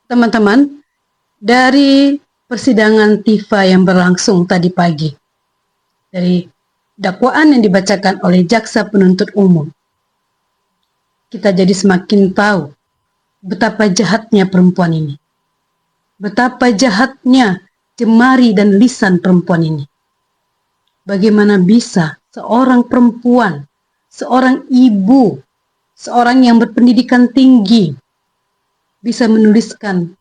teman-teman, dari persidangan Tifa yang berlangsung tadi pagi, dari dakwaan yang dibacakan oleh jaksa penuntut umum, kita jadi semakin tahu betapa jahatnya perempuan ini. Betapa jahatnya jemari dan lisan perempuan ini. Bagaimana bisa seorang perempuan, seorang ibu, seorang yang berpendidikan tinggi, bisa menuliskan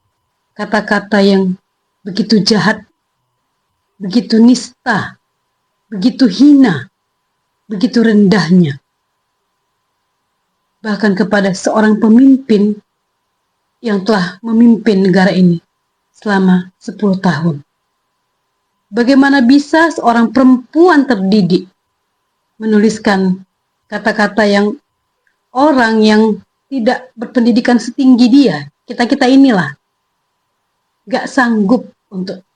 kata-kata yang begitu jahat, begitu nista, begitu hina, begitu rendahnya. Bahkan kepada seorang pemimpin yang telah memimpin negara ini selama 10 tahun. Bagaimana bisa seorang perempuan terdidik menuliskan kata-kata yang orang yang tidak berpendidikan setinggi dia, kita-kita inilah, gak sanggup untuk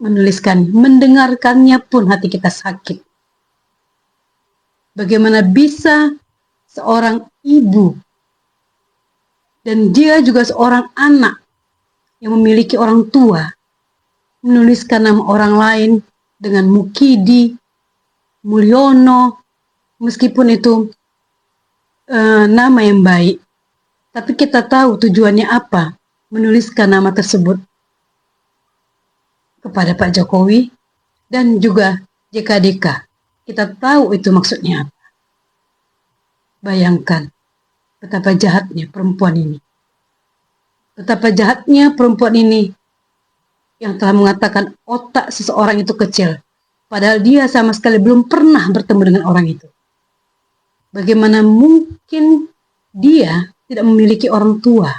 menuliskan, mendengarkannya pun hati kita sakit. Bagaimana bisa seorang ibu dan dia juga seorang anak yang memiliki orang tua menuliskan nama orang lain dengan Mukidi, Mulyono, meskipun itu nama yang baik, tapi kita tahu tujuannya apa menuliskan nama tersebut kepada Pak Jokowi dan juga JKDK. Kita tahu itu maksudnya apa. Bayangkan betapa jahatnya perempuan ini. Betapa jahatnya perempuan ini yang telah mengatakan otak seseorang itu kecil, padahal dia sama sekali belum pernah bertemu dengan orang itu. Bagaimana mungkin dia tidak memiliki orang tua?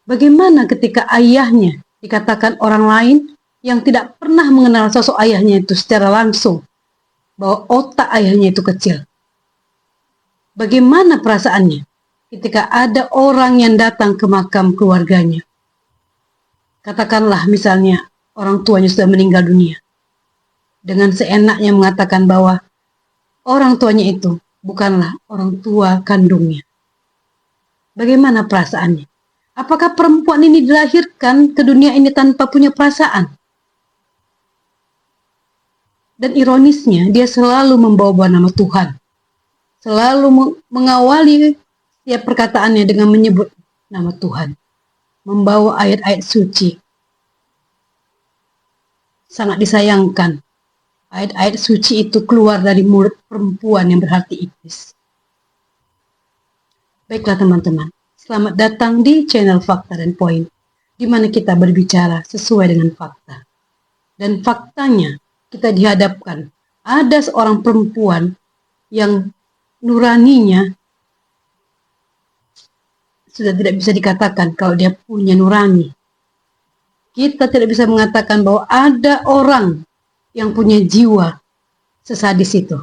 Bagaimana ketika ayahnya dikatakan orang lain yang tidak pernah mengenal sosok ayahnya itu secara langsung, bahwa otak ayahnya itu kecil? Bagaimana perasaannya ketika ada orang yang datang ke makam keluarganya? Katakanlah misalnya orang tuanya sudah meninggal dunia. Dengan seenaknya mengatakan bahwa orang tuanya itu bukanlah orang tua kandungnya. Bagaimana perasaannya? Apakah perempuan ini dilahirkan ke dunia ini tanpa punya perasaan? Dan ironisnya, dia selalu membawa nama Tuhan. Selalu mengawali setiap perkataannya dengan menyebut nama Tuhan. Membawa ayat-ayat suci. Sangat disayangkan, ayat-ayat suci itu keluar dari mulut perempuan yang berhati iblis. Baiklah teman-teman, selamat datang di channel Fakta dan Poin, di mana kita berbicara sesuai dengan fakta. Dan faktanya, kita dihadapkan ada seorang perempuan yang nuraninya sudah tidak bisa dikatakan kalau dia punya nurani. Kita tidak bisa mengatakan bahwa ada orang yang punya jiwa sesadis itu,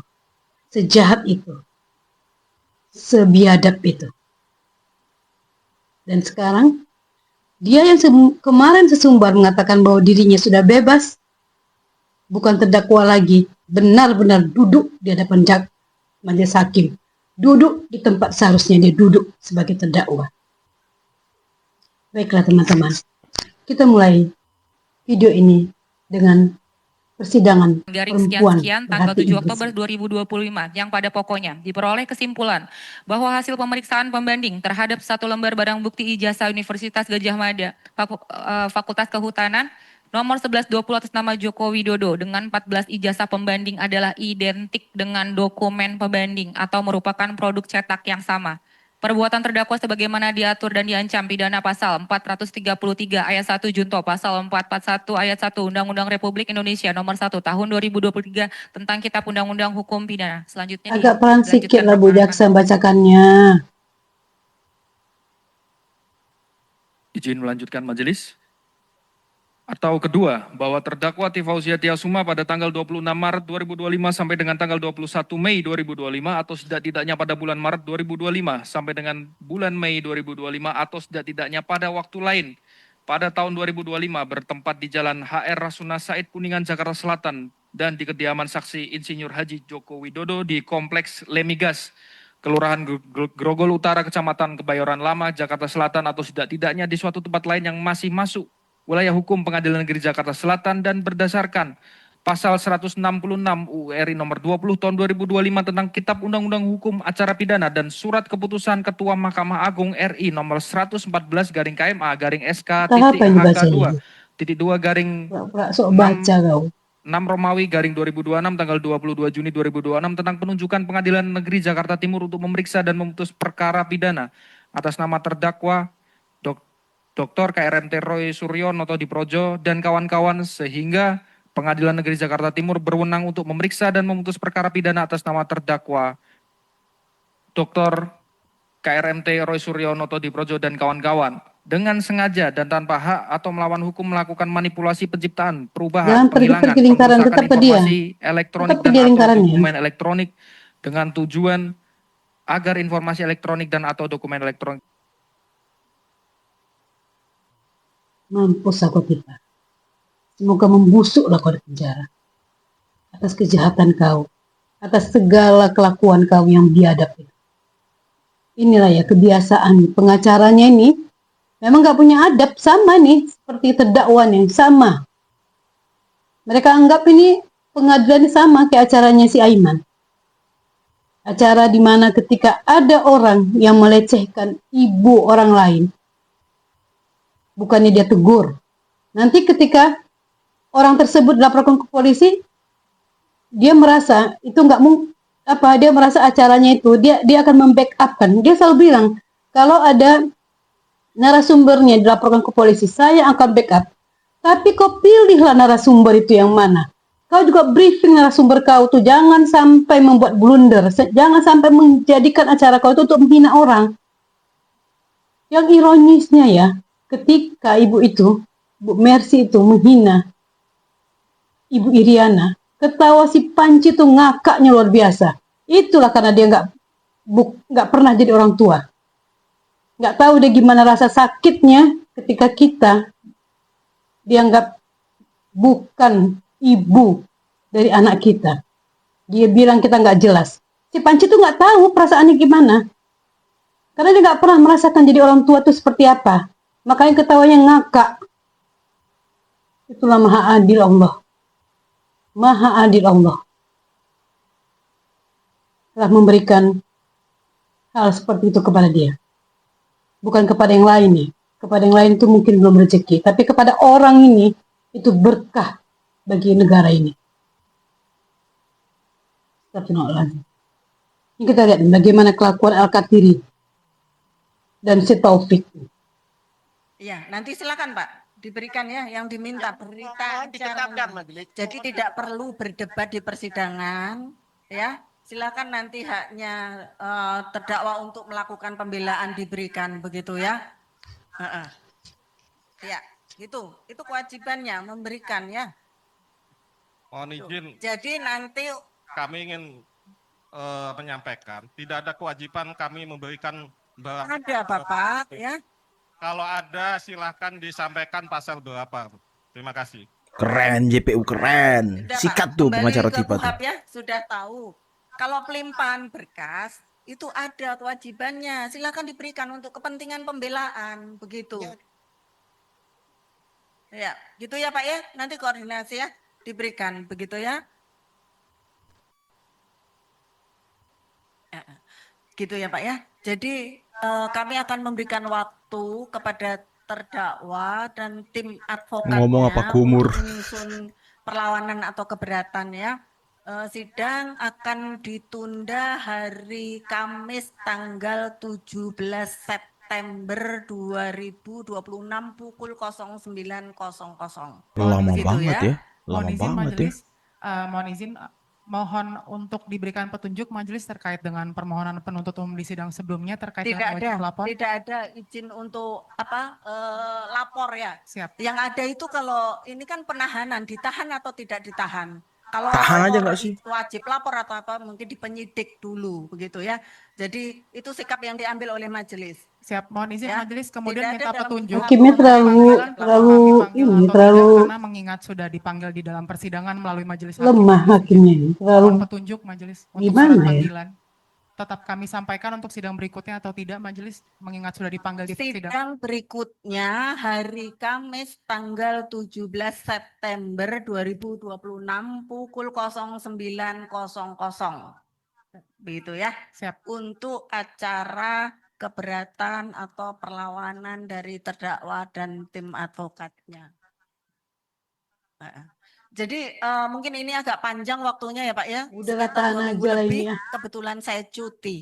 sejahat itu, sebiadab itu. Dan sekarang, dia yang kemarin sesumbar mengatakan bahwa dirinya sudah bebas, bukan terdakwa lagi, benar-benar duduk di hadapan majelis hakim, duduk di tempat seharusnya dia duduk sebagai terdakwa. Baiklah teman-teman, kita mulai video ini dengan persidangan perempuan sekian tanggal 7 Oktober 2025 yang pada pokoknya diperoleh kesimpulan bahwa hasil pemeriksaan pembanding terhadap satu lembar barang bukti ijazah Universitas Gadjah Mada Fakultas Kehutanan nomor 1120 atas nama Joko Widodo dengan 14 ijazah pembanding adalah identik dengan dokumen pembanding atau merupakan produk cetak yang sama. Perbuatan terdakwa sebagaimana diatur dan diancam pidana pasal 433 ayat 1 junto pasal 441 ayat 1 Undang-Undang Republik Indonesia nomor 1 tahun 2023 tentang Kitab Undang-Undang Hukum Pidana. Selanjutnya agak pelan sedikit lah Bu Jaksa bacakannya. Izin melanjutkan majelis. Atau kedua, bahwa terdakwa Tifauziah Tiasuma pada tanggal 26 Maret 2025 sampai dengan tanggal 21 Mei 2025 atau setidak-tidaknya pada bulan Maret 2025 sampai dengan bulan Mei 2025 atau setidak-tidaknya pada waktu lain pada tahun 2025 bertempat di Jalan HR Rasuna Said Kuningan Jakarta Selatan dan di kediaman saksi Insinyur Haji Joko Widodo di Kompleks Lemigas Kelurahan Grogol Utara, Kecamatan Kebayoran Lama, Jakarta Selatan, atau setidak-tidaknya di suatu tempat lain yang masih masuk wilayah hukum Pengadilan Negeri Jakarta Selatan, dan berdasarkan Pasal 166 UU RI nomor 20 tahun 2025 tentang Kitab Undang-Undang Hukum Acara Pidana dan Surat Keputusan Ketua Mahkamah Agung RI nomor 114 garing KMA garing SK Entah apa yang dibaca HK2 ini. titik 2 garing Pura-pura sok baca kau. 6 Romawi garing 2026 tanggal 22 Juni 2026 tentang penunjukan Pengadilan Negeri Jakarta Timur untuk memeriksa dan memutus perkara pidana atas nama terdakwa Dr. KRMT Roy Suryo Noto Diprojo dan kawan-kawan, sehingga Pengadilan Negeri Jakarta Timur berwenang untuk memeriksa dan memutus perkara pidana atas nama terdakwa Dr. KRMT Roy Suryo Noto Diprojo dan kawan-kawan dengan sengaja dan tanpa hak atau melawan hukum melakukan manipulasi penciptaan, perubahan, Jangan penghilangan, pergi lingkaran, pengrusakan tetap ke dia. informasi elektronik Tetap dan pergi atau lingkarannya. dokumen elektronik dengan tujuan agar informasi elektronik dan atau dokumen elektronik Mampus aku kita. Semoga membusuklah kau di penjara atas kejahatan kau, atas segala kelakuan kau yang biadab itu. Inilah ya kebiasaan pengacaranya ini. Memang gak punya adab, sama nih seperti terdakwa nih, sama. Mereka anggap ini pengadilan sama kayak acaranya si Aiman. Acara di mana ketika ada orang yang melecehkan ibu orang lain, bukannya dia tegur. Nanti ketika orang tersebut dilaporkan ke polisi, dia merasa itu nggak mungkin, dia merasa acaranya itu dia akan membackup kan. Dia selalu bilang kalau ada narasumbernya dilaporkan ke polisi, saya akan backup. Tapi kau pilihlah narasumber itu yang mana. Kau juga briefing narasumber kau tuh, jangan sampai membuat blunder, jangan sampai menjadikan acara kau itu untuk menghina orang. Yang ironisnya ya, ketika ibu itu, Bu Mercy itu menghina Ibu Iriana, ketawa si Panci tuh ngakaknya luar biasa. Itulah karena dia nggak pernah jadi orang tua. Nggak tahu deh gimana rasa sakitnya ketika kita dianggap bukan ibu dari anak kita. Dia bilang kita nggak jelas. Si Panci tuh nggak tahu perasaannya gimana. Karena dia nggak pernah merasakan jadi orang tua tuh seperti apa. Makanya ketawanya ngakak. Itulah maha adil Allah. Maha adil Allah telah memberikan hal seperti itu kepada dia. Bukan kepada yang lain nih. Kepada yang lain itu mungkin belum rezeki. Tapi kepada orang ini, itu berkah bagi negara ini. Astagfirullahaladzim. Ini kita lihat bagaimana kelakuan Al-Katiri dan si Taufik. Ya, nanti silakan Pak, diberikan ya yang diminta berita acara. Jadi tidak perlu berdebat di persidangan, ya. Silakan nanti haknya terdakwa untuk melakukan pembelaan diberikan begitu ya. Ya, gitu. Itu kewajibannya memberikan ya. Mohon izin. Jadi nanti kami ingin menyampaikan tidak ada kewajiban kami memberikan barang. Ada Bapak ya. Kalau ada silahkan disampaikan pasal berapa. Terima kasih. Keren, JPU keren. Sudah, Sikat Pak. tuh Kembali pengacara ke Tipa tuh. KUHP ya, sudah tahu. Kalau pelimpahan berkas itu ada kewajibannya. Silakan diberikan untuk kepentingan pembelaan begitu. Ya, gitu ya Pak ya. Nanti koordinasi ya diberikan begitu ya. Gitu ya Pak ya. Jadi kami akan memberikan waktu kepada terdakwa dan tim advokatnya Ngomong apa kumur. untuk menyusun perlawanan atau keberatan ya. Sidang akan ditunda hari Kamis tanggal 17 September 2026 pukul 09.00. Lama Begitu banget ya. Mohon Lama izin banget ya. majelis, mohon izin, mohon untuk diberikan petunjuk majelis terkait dengan permohonan penuntut umum di sidang sebelumnya terkait dengan wajib lapor. Tidak ada izin untuk lapor ya. Siap. Yang ada itu kalau ini kan penahanan, ditahan atau tidak ditahan. Kalau Tahan aja lapor nggak sih? wajib lapor atau apa mungkin dipenyidik dulu begitu ya. Jadi itu sikap yang diambil oleh majelis. Siap, mohon izin Ya, majelis kemudian tidak ada minta dalam petunjuk. Hakimnya Karena mengingat sudah dipanggil di dalam persidangan melalui majelis hakim. lemah hakimnya ini. Mohon petunjuk majelis untuk Gimana surat ya? panggilan. tetap kami sampaikan untuk sidang berikutnya atau tidak, Majelis, mengingat sudah dipanggil di sidang? Sidang berikutnya hari Kamis tanggal 17 September 2026 pukul 09.00. Begitu ya. Siap. Untuk acara keberatan atau perlawanan dari terdakwa dan tim advokatnya. Jadi mungkin ini agak panjang waktunya ya Pak ya. Udahlah, Sekitar tahan 2 minggu aja lah lebih. ini ya. Kebetulan saya cuti.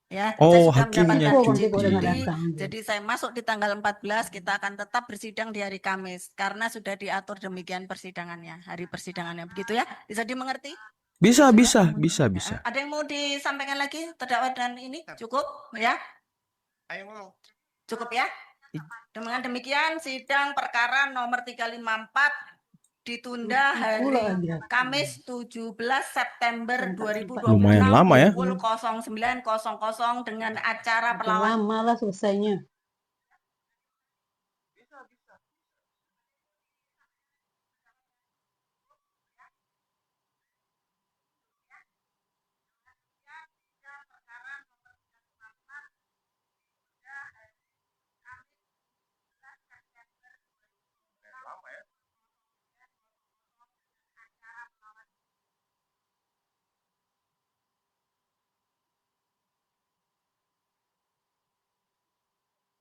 Ya, Oh, saya sudah hakimnya mendapatkan Kok izin udah nggak cuti. datang? Jadi saya masuk di tanggal 14, kita akan tetap bersidang di hari Kamis karena sudah diatur demikian persidangannya, hari persidangannya. Begitu ya? Bisa dimengerti? Bisa. Ada yang mau disampaikan lagi terdakwa dan ini cukup ya? Ayo ngomong. Cukup ya? Dengan demikian sidang perkara nomor 354 ditunda hari Kamis 17 September 2026 Lumayan lama ya. pukul 09.00 dengan acara Makin perlawanan. lama lah selesainya.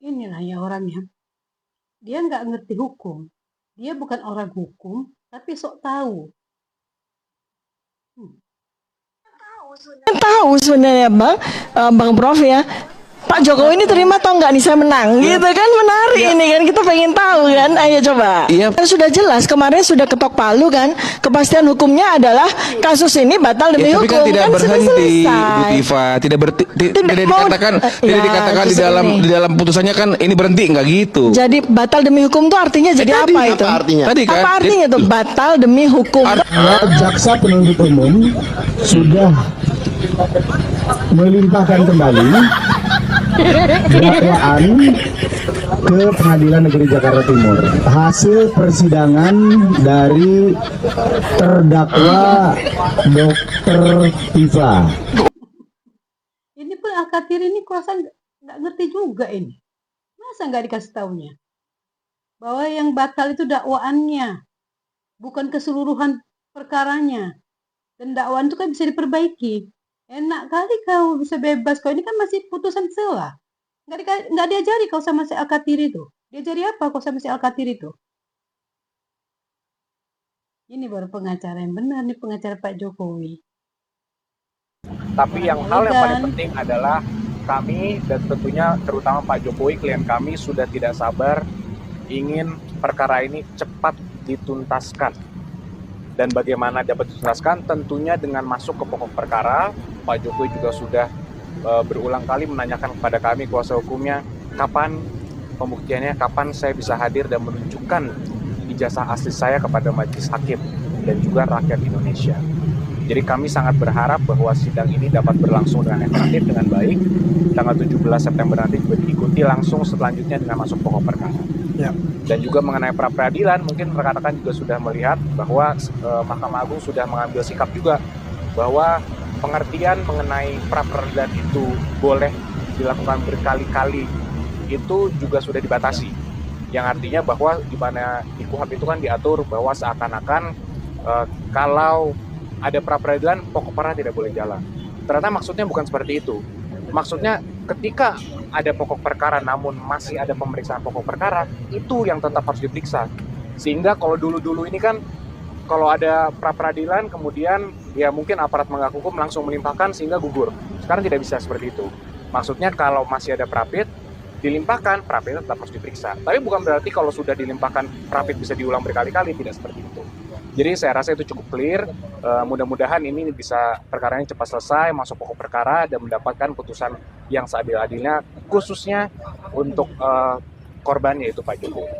Inilah ya orangnya. Dia nggak ngerti hukum. Dia bukan orang hukum, tapi sok tahu. Tahu sebenarnya Bang Prof ya, Pak Jokowi ini terima atau enggak nih saya menang gitu kan, menarik ini kan, kita pengen tahu kan. Ayo coba. Kan sudah jelas kemarin sudah ketok palu kan, kepastian hukumnya adalah kasus ini batal demi tapi hukum kan tidak sudah berhenti, Bu selesai. Tifa. Tidak mau- dikatakan Ya, di justru dalam ini. di dalam putusannya kan ini berhenti, nggak gitu. Jadi batal demi hukum tuh artinya jadi apa itu? Tadi kan Apa artinya tuh batal demi hukum? Jaksa penuntut umum sudah melimpahkan kembali dakwaan ke Pengadilan Negeri Jakarta Timur. Hasil persidangan dari terdakwa Dr. Tifa. Ini pun Alkatir ini kuasa nggak ngerti juga ini. Masa nggak dikasih taunya? Bahwa yang batal itu dakwaannya, bukan keseluruhan perkaranya. Dan dakwaan itu kan bisa diperbaiki. Enak kali kau bisa bebas. Kau ini kan masih putusan selah. Nggak diajari kau sama si Alkatir itu. Diajari apa kau sama si Alkatir itu? Ini baru pengacara yang benar nih, pengacara Pak Jokowi. Tapi yang hal yang paling penting adalah kami dan tentunya terutama Pak Jokowi, klien kami sudah tidak sabar ingin perkara ini cepat dituntaskan. Dan bagaimana dapat dituntaskan? Tentunya dengan masuk ke pokok perkara. Pak Jokowi juga sudah berulang kali menanyakan kepada kami kuasa hukumnya, kapan pembuktiannya, kapan saya bisa hadir dan menunjukkan ijazah asli saya kepada majelis hakim dan juga rakyat Indonesia. Jadi kami sangat berharap bahwa sidang ini dapat berlangsung dengan efektif, dengan baik. Tanggal 17 September nanti juga diikuti langsung selanjutnya dengan masuk pokok perkara. Ya. Dan juga mengenai pra-peradilan, mungkin rekan-rekan juga sudah melihat bahwa Mahkamah Agung sudah mengambil sikap juga bahwa pengertian mengenai pra-peradilan itu boleh dilakukan berkali-kali itu juga sudah dibatasi. Yang artinya bahwa di mana di KUHP itu kan diatur bahwa seakan-akan kalau ada pra-peradilan pokok perkara tidak boleh jalan. Ternyata maksudnya bukan seperti itu. Maksudnya ketika ada pokok perkara namun masih ada pemeriksaan pokok perkara, itu yang tetap harus diperiksa. Sehingga kalau dulu-dulu ini kan kalau ada pra-peradilan kemudian ya mungkin aparat penegak hukum langsung melimpahkan sehingga gugur. Sekarang tidak bisa seperti itu. Maksudnya kalau masih ada prapit dilimpahkan, prapit tetap harus diperiksa. Tapi bukan berarti kalau sudah dilimpahkan prapit bisa diulang berkali-kali, tidak seperti itu. Jadi saya rasa itu cukup clear. Mudah-mudahan ini bisa perkaranya cepat selesai, masuk pokok perkara dan mendapatkan putusan yang seadil-adilnya, khususnya untuk korbannya yaitu Pak Jokowi.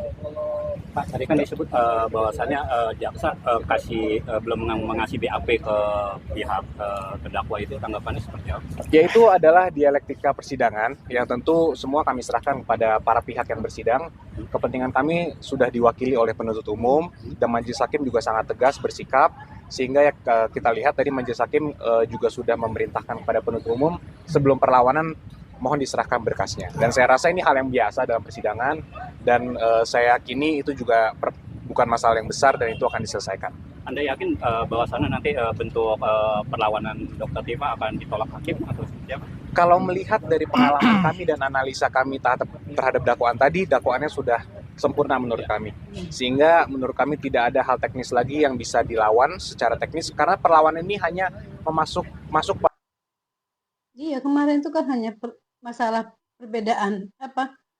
Pak, tadi kan disebut bahwasannya jaksa belum mengasih BAP ke pihak terdakwa, itu tanggapannya seperti apa? Yaitu adalah dialektika persidangan yang tentu semua kami serahkan kepada para pihak yang bersidang. Kepentingan kami sudah diwakili oleh penuntut umum dan majelis hakim juga sangat tegas bersikap Sehingga ya, kita lihat tadi Majelis Hakim juga sudah memerintahkan kepada penuntut umum sebelum perlawanan mohon diserahkan berkasnya. Dan saya rasa ini hal yang biasa dalam persidangan dan saya yakini itu juga bukan masalah yang besar dan itu akan diselesaikan. Anda yakin bahwasannya nanti bentuk perlawanan Dr. Tifa akan ditolak hakim atau seperti apa? Kalau melihat dari pengalaman kami dan analisa kami terhadap dakwaan tadi, dakwaannya sudah sempurna menurut kami. Sehingga menurut kami tidak ada hal teknis lagi yang bisa dilawan secara teknis karena perlawanan ini hanya masuk. Iya, kemarin itu kan hanya masalah perbedaan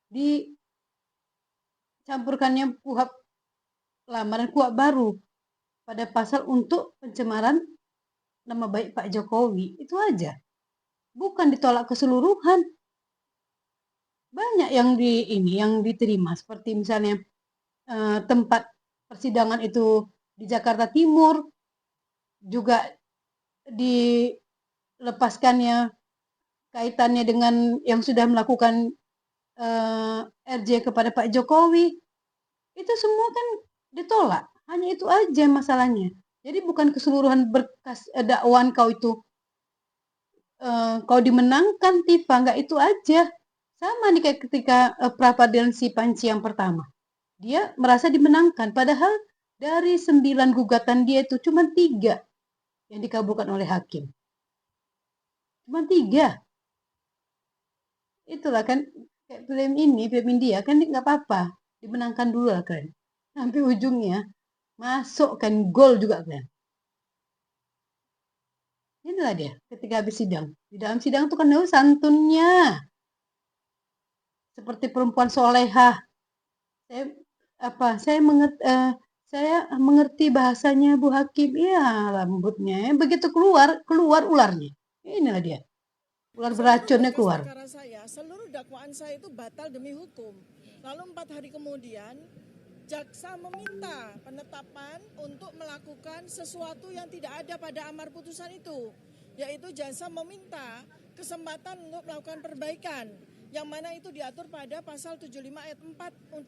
dicampurkannya KUHP lama dan KUHP baru pada pasal untuk pencemaran nama baik Pak Jokowi. Itu aja. Bukan ditolak keseluruhan. Banyak yang diterima seperti misalnya tempat persidangan itu di Jakarta Timur, juga dilepaskannya kaitannya dengan yang sudah melakukan RJ kepada Pak Jokowi. Itu semua kan ditolak. Hanya itu aja masalahnya. Jadi bukan keseluruhan berkas dakwaan kau itu kau dimenangkan, Tifa, nggak itu aja. Sama nih kayak ketika pra-peradilan si Panci yang pertama. Dia merasa dimenangkan, padahal dari 9 gugatan dia itu cuma 3 yang dikabulkan oleh hakim. Cuma 3. Itulah kan, kayak film India kan nggak apa-apa. Dimenangkan dulu lah kan. Sampai ujungnya, masuk kan gol juga kan. Inilah dia ketika habis sidang. Di dalam sidang itu kan santunnya. Seperti perempuan solehah. Saya mengerti bahasanya Bu Hakim. Iya, lembutnya. Begitu keluar ularnya. Inilah dia. Ular beracunnya keluar. Seluruh dakwaan saya itu batal demi hukum. Lalu 4 hari kemudian jaksa meminta penetapan untuk melakukan sesuatu yang tidak ada pada amar putusan itu, yaitu jaksa meminta kesempatan untuk melakukan perbaikan, yang mana itu diatur pada pasal 75 ayat 4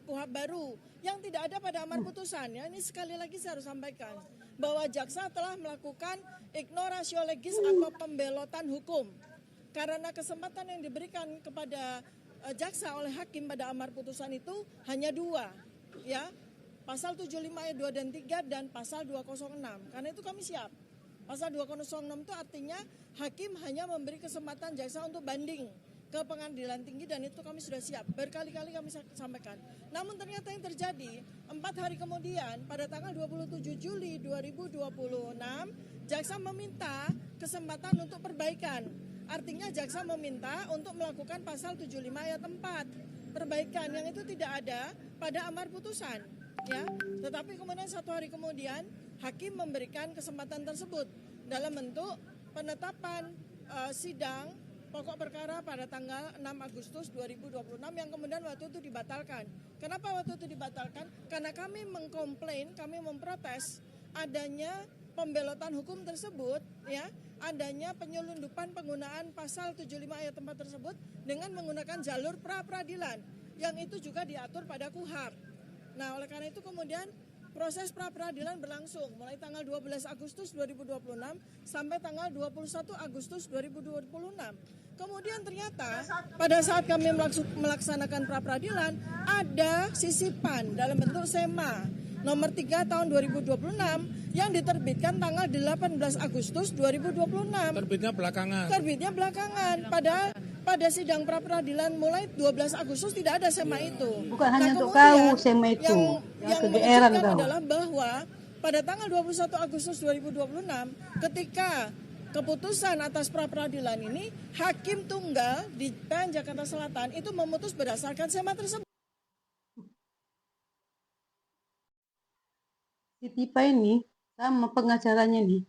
KUHP baru yang tidak ada pada amar putusan. Ya, ini sekali lagi saya harus sampaikan bahwa jaksa telah melakukan ignoratio legis atau pembelotan hukum karena kesempatan yang diberikan kepada jaksa oleh hakim pada amar putusan itu hanya 2, ya, pasal 75 ayat 2 dan 3 dan pasal 206. Karena itu kami siap. Pasal 206 itu artinya hakim hanya memberi kesempatan jaksa untuk banding ke pengadilan tinggi dan itu kami sudah siap. Berkali-kali kami sampaikan. Namun ternyata yang terjadi 4 hari kemudian pada tanggal 27 Juli 2026 jaksa meminta kesempatan untuk perbaikan. Artinya jaksa meminta untuk melakukan pasal 75 ayat 4 perbaikan yang itu tidak ada pada amar putusan, ya. Tetapi kemudian 1 hari kemudian hakim memberikan kesempatan tersebut dalam bentuk penetapan sidang pokok perkara pada tanggal 6 Agustus 2026 yang kemudian waktu itu dibatalkan. Kenapa waktu itu dibatalkan? Karena kami mengkomplain, kami memprotes adanya pembelotan hukum tersebut, ya, adanya penyelundupan penggunaan pasal 75 ayat 4 tersebut dengan menggunakan jalur pra-peradilan yang itu juga diatur pada KUHP. Nah, oleh karena itu kemudian proses pra-peradilan berlangsung mulai tanggal 12 Agustus 2026 sampai tanggal 21 Agustus 2026. Kemudian ternyata pada saat kami melaksanakan pra-peradilan ada sisipan dalam bentuk SEMA nomor 3 tahun 2026 yang diterbitkan tanggal 18 Agustus 2026. Terbitnya belakangan. Padahal pada sidang pra-peradilan mulai 12 Agustus tidak ada SEMA itu. Bukan hanya untuk kau SEMA itu. Yang mengejutkan adalah bahwa pada tanggal 21 Agustus 2026 ketika keputusan atas pra-peradilan ini, hakim tunggal di PN Jakarta Selatan itu memutus berdasarkan SEMA tersebut. Si Tifa ini sama pengacaranya nih,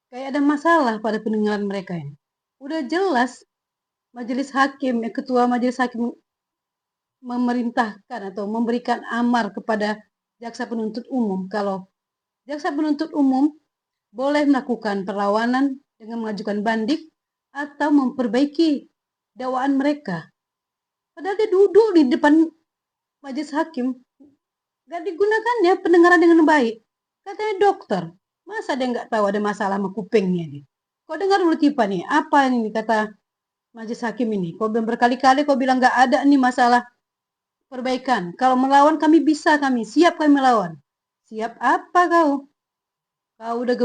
kayak ada masalah pada pendengaran mereka ini. Udah jelas majelis hakim, ketua majelis hakim memerintahkan atau memberikan amar kepada jaksa penuntut umum kalau jaksa penuntut umum boleh melakukan perlawanan dengan mengajukan banding atau memperbaiki dakwaan mereka. Padahal dia duduk di depan majelis hakim, gak digunakannya pendengaran dengan baik. Katanya dokter. Masa dia nggak tahu ada masalah sama kupingnya nih? Kau dengar dulu Tifa nih, apa ini kata majelis hakim ini? Kau bilang berkali-kali, kau bilang nggak ada nih masalah perbaikan. Kalau melawan kami bisa, kami siap kami melawan. Siap apa kau? Kau udah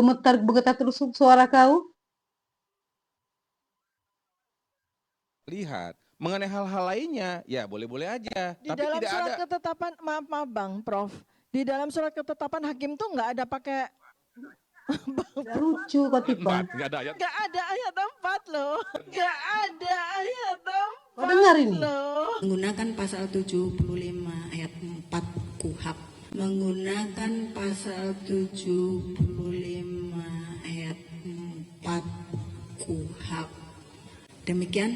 bergetar terus suara kau? Lihat, mengenai hal-hal lainnya, ya boleh-boleh aja. Di Tapi dalam tidak surat ada. ketetapan, maaf Bang, Prof. Di dalam surat ketetapan hakim tuh nggak ada pakai Nggak lucu kau Tifa. Nggak ada ayat. nggak ada ayat 4 loh. Nggak ada ayat 4. Kau dengar ini? Loh. Menggunakan pasal 75 ayat 4 KUHP. Menggunakan pasal 75 ayat 4 KUHP. Demikian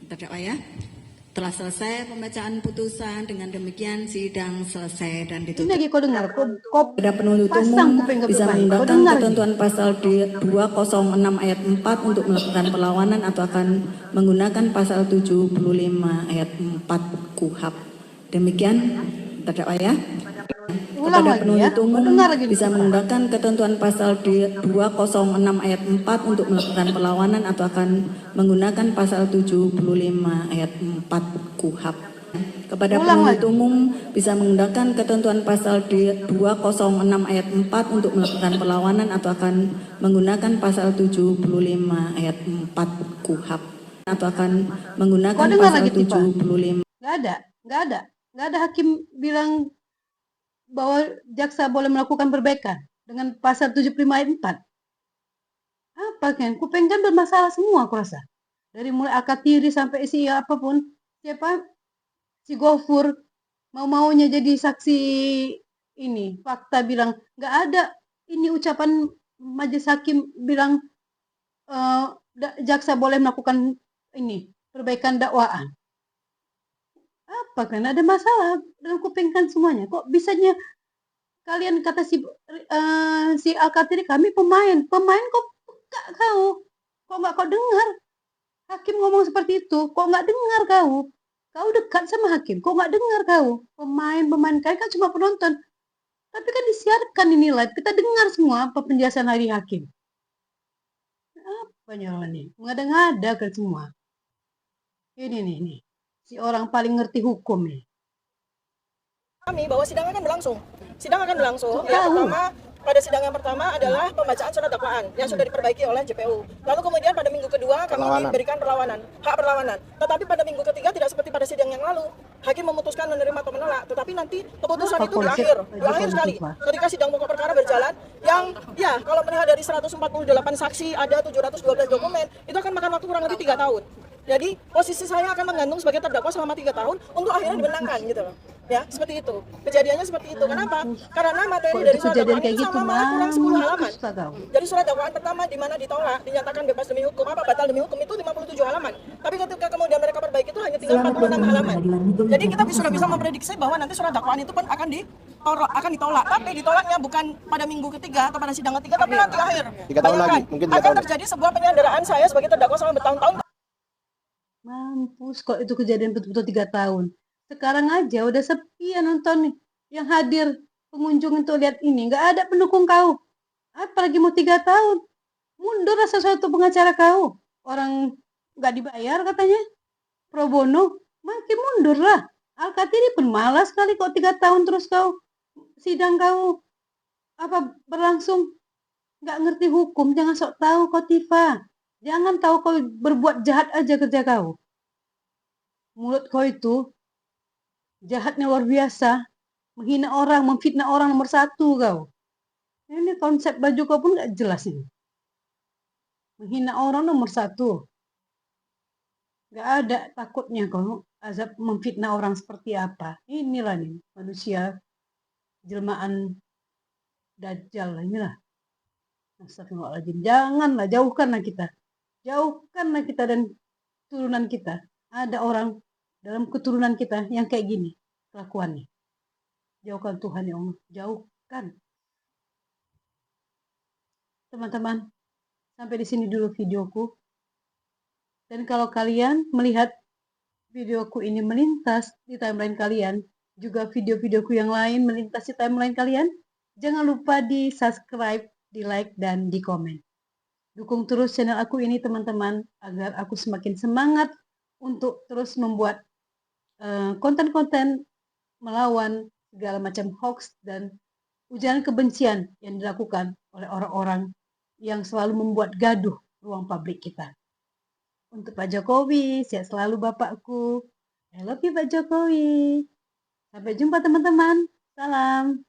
terdakwa ya. Telah selesai pembacaan putusan, dengan demikian sidang selesai dan Ini ditutup. lagi kau dengar, kau Pada penuntut pasang umum kuping kau bisa depan. Kau menggunakan dengar ini? ketentuan pasal 206 ayat 4 untuk melakukan perlawanan atau akan menggunakan pasal 75 ayat 4 KUHP. Demikian terdakwa ya. Ulang Kepada lagi ya. penuntut Kau umum dengar lagi bisa Tifa. menggunakan ketentuan pasal 206 ayat 4 untuk melakukan perlawanan atau akan menggunakan pasal 75 ayat 4 KUHP. Kepada Ulang penuntut lagi. umum bisa menggunakan ketentuan pasal 206 ayat 4 untuk melakukan perlawanan atau akan menggunakan pasal 75 ayat 4 KUHP atau akan menggunakan Kau dengar pasal lagi Tifa? 75. Nggak ada hakim bilang bahwa jaksa boleh melakukan perbaikan dengan pasal 75 ayat 4. Apa kan? Kuping kan bermasalah semua aku rasa. Dari mulai Alkatiri sampai si apapun. Siapa? Si Gofur. Mau-maunya jadi saksi ini. Fakta bilang nggak ada. Ini ucapan majelis hakim bilang jaksa boleh melakukan ini perbaikan dakwaan. Apa kan? Ada masalah dalam kuping kan semuanya. Kok bisanya kalian kata si Alkatiri kami pemain kok enggak kau? Kok enggak kau dengar? Hakim ngomong seperti itu, kok enggak dengar kau? Kau dekat sama hakim, kok enggak dengar kau? Pemain kalian kan cuma penonton. Tapi kan disiarkan ini live, kita dengar semua apa penjelasan dari hakim. Apa nyawa nih? Mengada-ngada kan semua. Ini nih. Si orang paling ngerti hukum nih. Kami bahwa sidang akan berlangsung. Sidang akan berlangsung. Tahu. Yang pertama, pada sidang yang pertama adalah pembacaan surat dakwaan yang sudah diperbaiki oleh JPU. Lalu kemudian pada minggu kedua kami diberikan hak perlawanan. Tetapi pada minggu ketiga tidak seperti pada sidang yang lalu. Hakim memutuskan menerima atau menolak. Tetapi nanti keputusan itu di akhir sekali. Ketika sidang pokok perkara berjalan, yang ya kalau melihat dari 148 saksi ada 712 dokumen, itu akan makan waktu kurang lebih 3 tahun. Jadi posisi saya akan menggantung sebagai terdakwa selama 3 tahun untuk akhirnya dimenangkan gitu loh. Ya, seperti itu. Kejadiannya seperti itu. Kenapa? Karena materi dari surat dakwaan itu sama malah kurang 10 halaman. Jadi surat dakwaan pertama di mana ditolak, dinyatakan bebas demi hukum, batal demi hukum itu 57 halaman. Tapi ketika kemudian mereka perbaiki itu hanya tinggal 46 halaman. Jadi kita sudah bisa memprediksi bahwa nanti surat dakwaan itu pun akan ditolak. Tapi ditolaknya bukan pada minggu ketiga atau pada sidang ketiga, tapi nanti akhir. 3 tahun lagi, mungkin 3 akan tahun. terjadi sebuah penyanderaan saya sebagai terdakwa selama bertahun-tahun. Mampus kok itu kejadian betul-betul 3 tahun. Sekarang aja udah sepi ya nonton nih. Yang hadir pengunjung untuk lihat ini. Nggak ada pendukung kau. Apalagi mau 3 tahun. Mundur lah sesuatu pengacara kau. Orang nggak dibayar katanya. Pro bono. Makin mundur lah. Alkatiri pun malas kali kok 3 tahun terus kau. Sidang kau berlangsung. Nggak ngerti hukum. Jangan sok tahu kau Tifa. Jangan tahu kau berbuat jahat aja kerja kau. Mulut kau itu jahatnya luar biasa. Menghina orang, memfitnah orang nomor 1 kau. Ini konsep baju kau pun nggak jelas ini. Menghina orang nomor 1. Nggak ada takutnya kau azab memfitnah orang seperti apa. Inilah nih manusia jelmaan dajjal inilah. Astagfirullahaladzim. Janganlah, jauhkanlah kita. Jauhkanlah kita dan turunan kita. Ada orang dalam keturunan kita yang kayak gini kelakuannya. Jauhkan Tuhan ya Allah. Jauhkan. Teman-teman, sampai di sini dulu videoku. Dan kalau kalian melihat videoku ini melintas di timeline kalian, juga video-videoku yang lain melintas di timeline kalian, Jangan lupa di subscribe, di like, dan di komen. Dukung terus channel aku ini teman-teman, agar aku semakin semangat untuk terus membuat konten-konten melawan segala macam hoax dan ujaran kebencian yang dilakukan oleh orang-orang yang selalu membuat gaduh ruang publik kita. Untuk Pak Jokowi, sehat selalu Bapakku. I love you Pak Jokowi. Sampai jumpa teman-teman. Salam.